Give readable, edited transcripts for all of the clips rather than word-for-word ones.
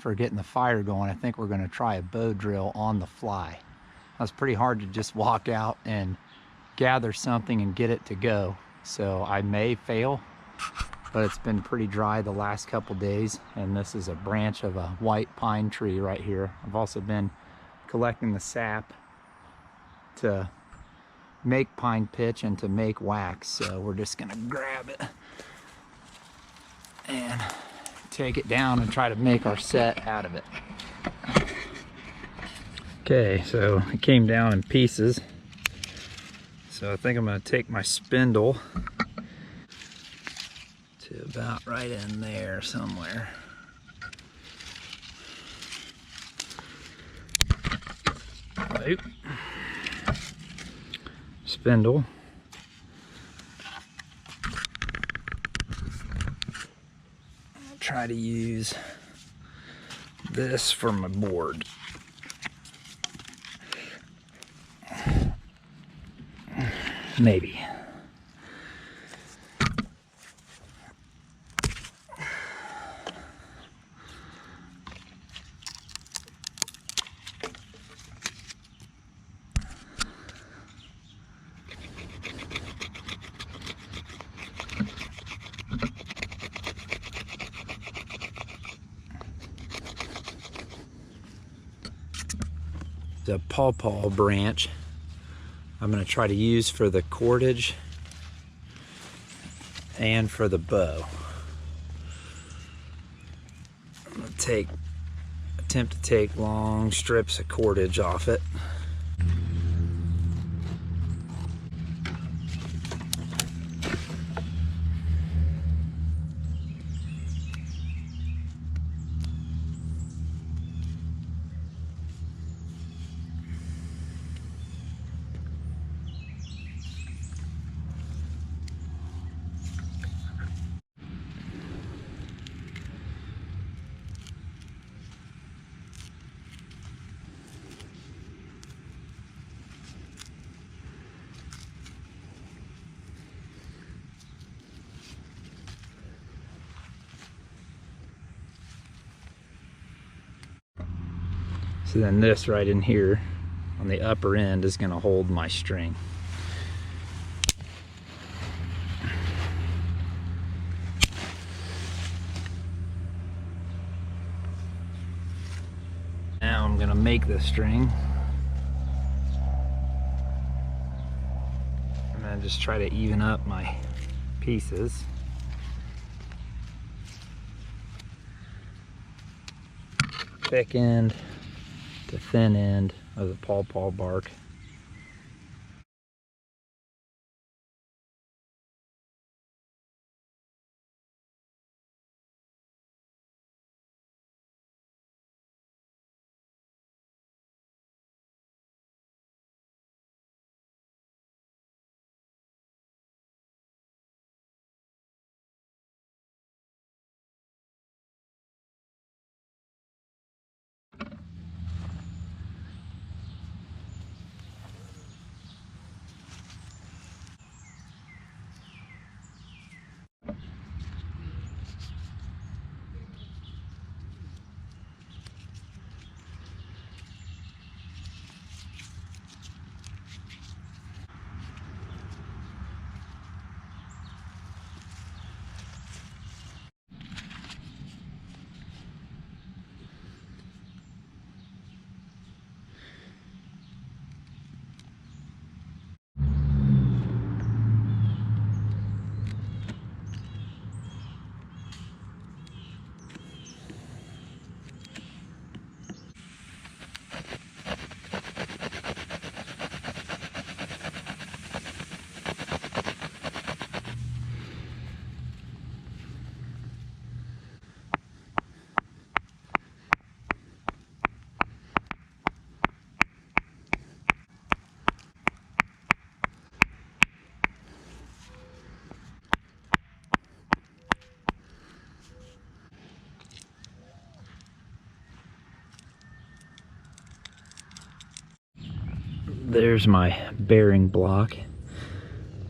for getting the fire going, I think we're going to try a bow drill on the fly. It's pretty hard to just walk out and gather something and get it to go. So I may fail, but it's been pretty dry the last couple days, and this is a branch of a white pine tree right here. I've also been collecting the sap to make pine pitch and to make wax, so we're just gonna grab it and take it down and try to make our set out of it. Okay, so it came down in pieces, so I think I'm gonna take my spindle to about right in there somewhere. Right. Spindle. I'll try to use this for my board. Maybe. The pawpaw branch I'm going to try to use for the cordage and for the bow. I'm going to attempt to take long strips of cordage off it. So then this right in here on the upper end is going to hold my string. Now I'm going to make the string. And then just try to even up my pieces. Thick end to thin end of the pawpaw bark. There's my bearing block.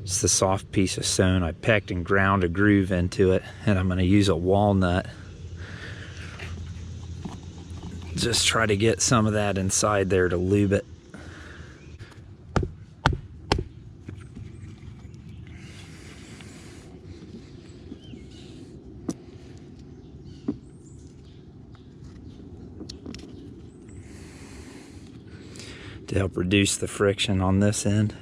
It's the soft piece of stone. I pecked and ground a groove into it, and I'm going to use a walnut Just try to get some of that inside there to lube it. To help reduce the friction on this end.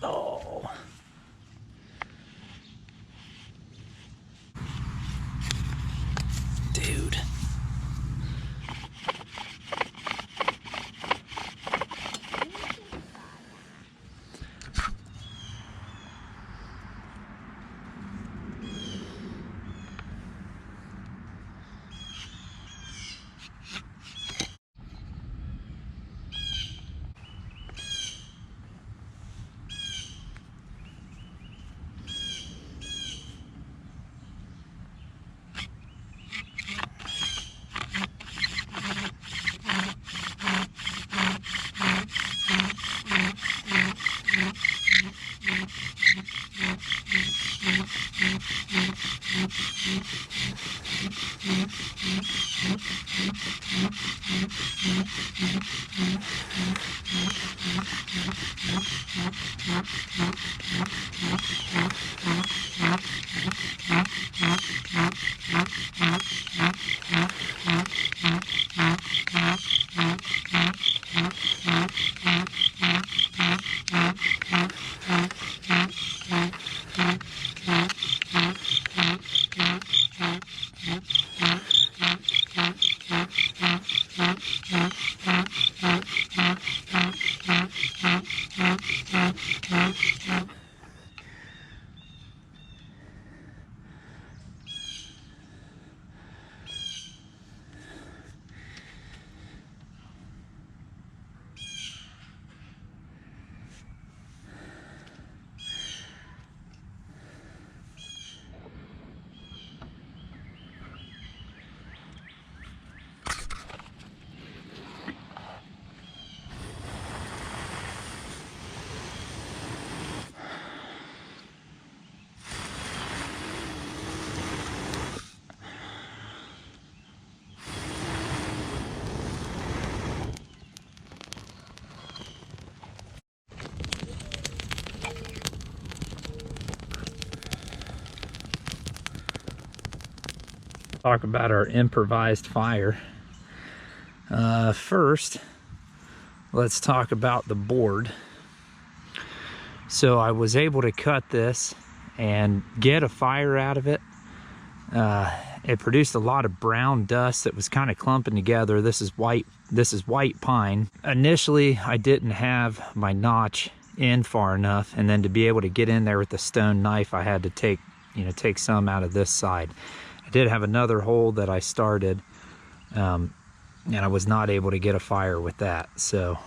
Oh. Dude. Talk about our improvised fire. First, let's talk about the board. So I was able to cut this and get a fire out of it. It produced a lot of brown dust that was kind of clumping together. This is white pine. Initially, I didn't have my notch in far enough, and then to be able to get in there with the stone knife, I had to take some out of this side. I did have another hole that I started, and I was not able to get a fire with that. So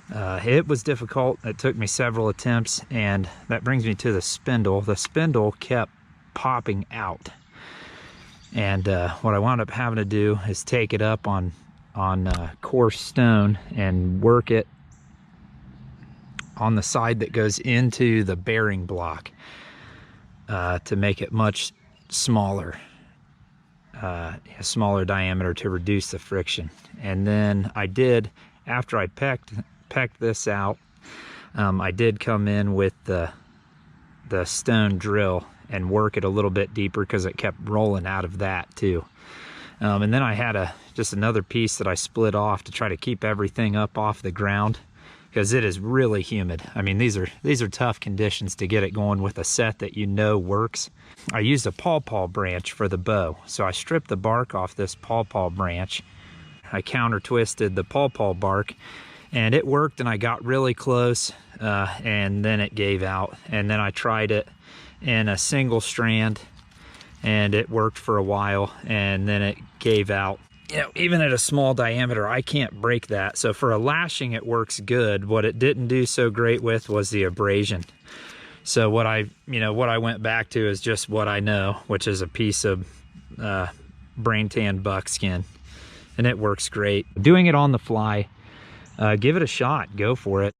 it was difficult. It took me several attempts, and that brings me to the spindle. The spindle kept popping out, and what I wound up having to do is take it up on coarse stone and work it on the side that goes into the bearing block to make it much smaller, a smaller diameter to reduce the friction. And then I did, after I pecked this out, I did come in with the stone drill and work it a little bit deeper because it kept rolling out of that too. And then I had just another piece that I split off to try to keep everything up off the ground, because it is really humid. I mean, these are tough conditions to get it going with a set that you know works. I used a pawpaw branch for the bow, so I stripped the bark off this pawpaw branch. I counter twisted the pawpaw bark, and it worked, and I got really close, and then it gave out. And then I tried it in a single strand, and it worked for a while, and then it gave out. You know, even at a small diameter, I can't break that. So for a lashing, it works good. What it didn't do so great with was the abrasion. So what I went back to is just what I know, which is a piece of brain tan buckskin. and it works great. Doing it on the fly, give it a shot, go for it.